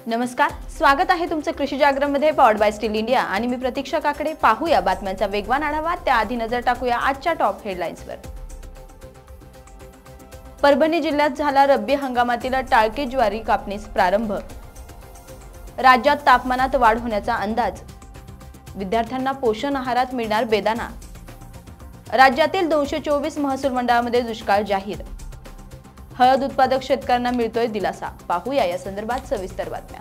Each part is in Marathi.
नमस्कार, स्वागत आहे तुमचं कृषी जागरणमध्ये पॉवर्ड बाय स्टील इंडिया आणि मी प्रतीक्षा काकडे। पाहूया बातम्यांचा वेगवान आढावा। त्याआधी नजर टाकूया आजच्या टॉप हेडलाईन्सवर। परभणी जिल्ह्यात झाला रब्बी हंगामातील टाळकी ज्वारी कापणीस प्रारंभ। राज्यात तापमानात वाढ होण्याचा अंदाज। विद्यार्थ्यांना पोषण आहारात मिळणार बेदाणा। राज्यातील 224 महसूल मंडळामध्ये दुष्काळ जाहीर। हळद उत्पादक शेतकऱ्यांना मिळतोय दिलासा। पाहूया या संदर्भात सविस्तर बातम्या।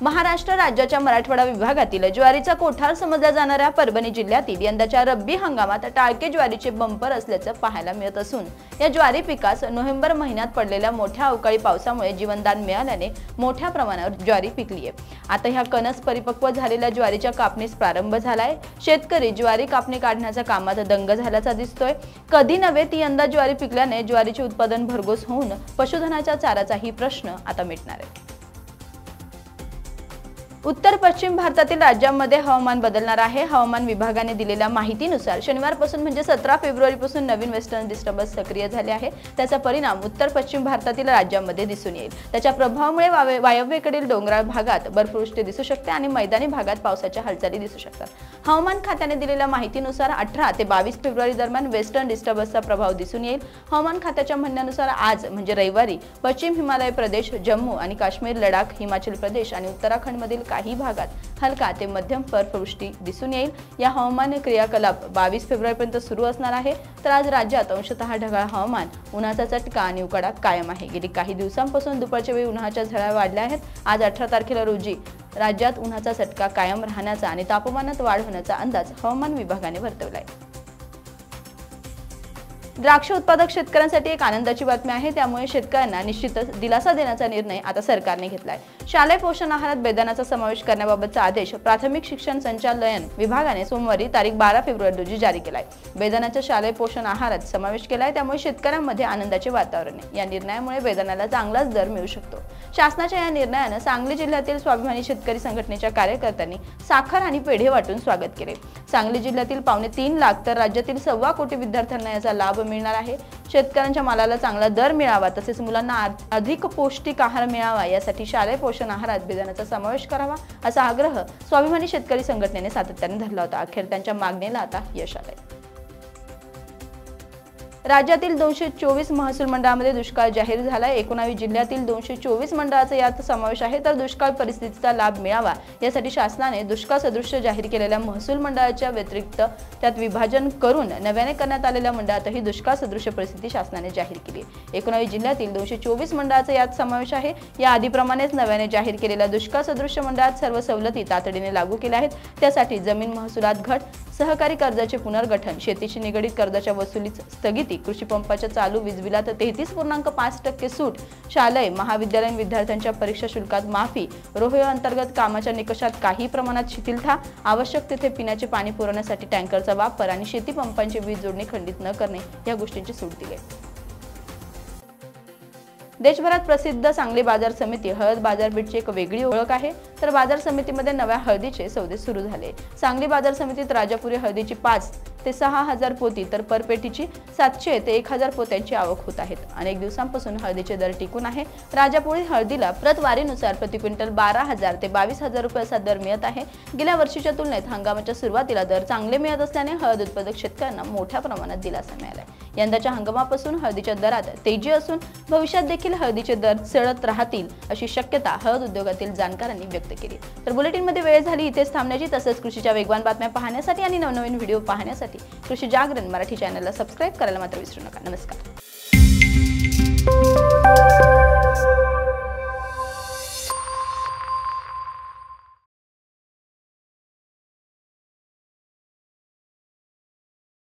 महाराष्ट्र राज्याच्या मराठवाडा विभागातील ज्वारीचा कोठार समजल्या जाणाऱ्या परभणी जिल्ह्यातील यंदाच्या रब्बी हंगामात टाळके ज्वारीचे बंपर असल्याचं पाहायला मिळत असून या ज्वारी पिकास नोव्हेंबर महिन्यात पडलेल्या मोठ्या अवकाळी पावसामुळे जीवनदान मिळाल्याने मोठ्या प्रमाणावर ज्वारी पिकली आहे। आता ह्या कणस परिपक्व झालेल्या ज्वारीच्या कापणीस प्रारंभ झालाय। शेतकरी ज्वारी कापणी काढण्याच्या कामात दंग झाल्याचा दिसतोय। कधी नव्हे ती यंदा ज्वारी पिकल्याने ज्वारीचे उत्पादन भरघोस होऊन पशुधनाच्या चाराचाही प्रश्न आता मिटणार आहे। उत्तर पश्चिम भारतातील राज्यांमध्ये हवामान बदलणार आहे। हवामान विभागाने दिलेल्या माहितीनुसार शनिवारपासून म्हणजे 17 फेब्रुवारीपासून नवीन वेस्टर्न डिस्टर्बन्स सक्रिय झाले आहे। त्याचा परिणाम उत्तर पश्चिम भारतातील राज्यांमध्ये दिसून येईल। त्याच्या प्रभावामुळे वायव्येकडील डोंगराळ भागात बर्फवृष्टी दिसू शकते आणि मैदानी भागात पावसाच्या हालचाली दिसू शकतात। हवामान खात्याने दिलेल्या माहितीनुसार 18 ते 22 फेब्रुवारी दरम्यान वेस्टर्न डिस्टर्बन्सचा प्रभाव दिसून येईल। हवामान खात्याच्या म्हणण्यानुसार आज म्हणजे रविवारी पश्चिम हिमालय प्रदेश, जम्मू आणि काश्मीर, लडाख, हिमाचल प्रदेश आणि उत्तराखंडमधील काही भागात हलका ते मध्यम बर्फवृष्टी दिसून येईल। या हवामान क्रियाकलाप 22 फेब्रुवारीपर्यंत सुरू असणार आहे। तर आज राज्यात अंशतः ढगाळ हवामान, उन्हाचा चटका आणि उकाडा कायम आहे। गेली काही दिवसांपासून दुपारच्या वेळी उन्हाच्या झळा वाढल्या आहेत। आज 18 तारखेला रोजी राज्यात उन्हाचा चटका कायम राहण्याचा आणि तापमानात वाढ होण्याचा अंदाज हवामान विभागाने वर्तवला आहे। द्राक्ष उत्पादक शेतकऱ्यांसाठी एक आनंदाची बातमी आहे। त्यामुळे शेतकऱ्यांना निश्चितच दिलासा देण्याचा निर्णय आता सरकारने घेतलाय। शालेय पोषण आहारात बेदाण्याचा समावेश करण्याबाबतचा आदेश प्राथमिक शिक्षण संचालनालय विभागाने सोमवारी तारीख 12 फेब्रुवारी रोजी जारी केलाय। बेदाण्याचा शालेय पोषण आहारात समावेश केलाय, त्यामुळे शेतकऱ्यांमध्ये आनंदाचे वातावरण आहे। या निर्णयामुळे बेदाण्याला चांगलाच दर मिळू शकतो। शासनाच्या या निर्णयाने सांगली जिल्ह्यातील स्वाभिमानी शेतकरी संघटनेच्या कार्यकर्त्यांनी साखर आणि पेढे वाटून स्वागत केले। सांगली जिल्ह्यातील 3.25 लाख तर राज्यातील 1.25 कोटी विद्यार्थ्यांना याचा लाभ मिळणार आहे। शेतकऱ्यांच्या मालाला चांगला दर मिळावा तसेच मुलांना अधिक पौष्टिक आहार मिळावा यासाठी शालेय पोषण आहारात बेदाण्याचा समावेश करावा असा आग्रह स्वाभिमानी शेतकरी संघटनेने सातत्याने धरला होता। अखेर त्यांच्या मागणीला आता यश आलंय। राज्यातील 224 महसूल मंडळामध्ये दुष्काळ जाहीर झालाय। 19 जिल्ह्यातील 224 मंडळाचा यात समावेश आहे। तर दुष्काळ परिस्थितीचा लाभ मिळावा यासाठी शासनाने दुष्काळ सदृश जाहीर केलेल्या महसूल मंडळाच्या व्यतिरिक्त त्यात विभाजन करून नव्याने करण्यात आलेल्या मंडळातही दुष्काळ सदृश परिस्थिती शासनाने जाहीर केली। 19 जिल्ह्यातील 224 मंडळाचा यात समावेश आहे। या आधीप्रमाणेच नव्याने जाहीर केलेल्या दुष्काळ सदृश मंडळात सर्व सवलती तातडीने लागू केल्या आहेत। त्यासाठी जमीन महसुलात घट, सहकारी कर्जाचे पुनर्गठन, शेतीशी निगडीत कर्जाच्या वसुलीत स्थगिती, कृषी पंपाच्या चालू वीज बिलात 33.5% सूट, शालेय महाविद्यालयीन विद्यार्थ्यांच्या परीक्षा शुल्कात माफी, रोहियो अंतर्गत कामाच्या निकषात काही प्रमाणात शिथिलता, आवश्यक तेथे पिण्याचे पाणी पुरवण्यासाठी टँकरचा वापर आणि शेती पंपांची वीज जोडणी खंडित न करणे या गोष्टींची सूट दिली आहे। देशभरात प्रसिद्ध सांगली बाजार समिती हळद बाजारपेठची एक वेगळी ओळख आहे। तर बाजार समितीमध्ये नव्या हळदीचे सौदे सुरू झाले। सांगली बाजार समितीत राजापुरी हळदीची 5 ते 6 हजार पोती तर परपेटीची 700 ते 1000 पोत्यांची आवक होत आहेत। अनेक दिवसांपासून हळदीचे दर टिकून आहे। राजापुरी हळदीला प्रतवारीनुसार प्रति क्विंटल 12,000 ते 22,000 रुपये असा दर मिळत आहे। गेल्या वर्षीच्या तुलनेत हंगामाच्या सुरुवातीला दर चांगले मिळत असल्याने हळद उत्पादक शेतकऱ्यांना मोठ्या प्रमाणात दिलासा मिळाला आहे। यंदाच्या हंगामापासून हळदीच्या दरात तेजी असून भविष्यात देखील हळदीचे दर चढत राहतील अशी शक्यता हळद उद्योगातील जाणकारांनी व्यक्त केली। तर बुलेटिनमध्ये वेळ झाली इथेच थांबण्याची। तसेच कृषीच्या वेगवान बातम्या पाहण्यासाठी आणि नवनवीन व्हिडिओ पाहण्यासाठी कृषी जागरण मराठी चॅनलला सबस्क्राइब करायला मात्र विसरू नका। नमस्कार।